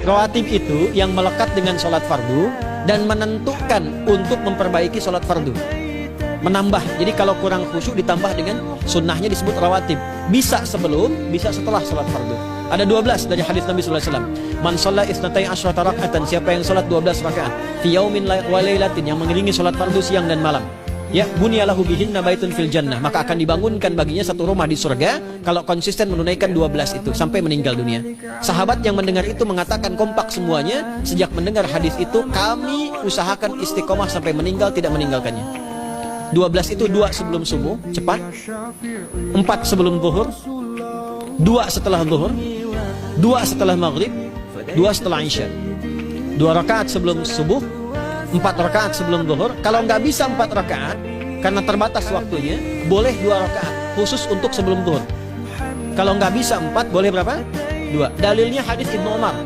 rawatib itu yang melekat dengan sholat fardu dan menentukan untuk memperbaiki sholat fardu, menambah. Jadi kalau kurang khusyuk ditambah dengan sunnahnya disebut rawatib. Bisa sebelum, bisa setelah sholat fardu. Ada 12 dari hadis Nabi sallallahu alaihi wasallam. Man shalla itsnatai asyrata raka'atan, siapa yang sholat 12 rakaat fi yaumin wa lailatin, yang mengiringi sholat fardu siang dan malam, ya bunyalahu bihinna baitun fil jannah, maka akan dibangunkan baginya satu rumah di surga kalau konsisten menunaikan 12 itu sampai meninggal dunia. Sahabat yang mendengar itu mengatakan kompak semuanya, sejak mendengar hadis itu kami usahakan istiqomah sampai meninggal tidak meninggalkannya. 12 itu 2 sebelum subuh, cepat. 4 sebelum zuhur, 2 setelah zuhur, 2 setelah maghrib, 2 setelah isya. 2 rakaat sebelum subuh, 4 rakaat sebelum zuhur. Kalau nggak bisa 4 rakaat karena terbatas waktunya, boleh 2 rakaat khusus untuk sebelum zuhur. Kalau nggak bisa 4, boleh berapa? 2. Dalilnya hadis Ibnu Umar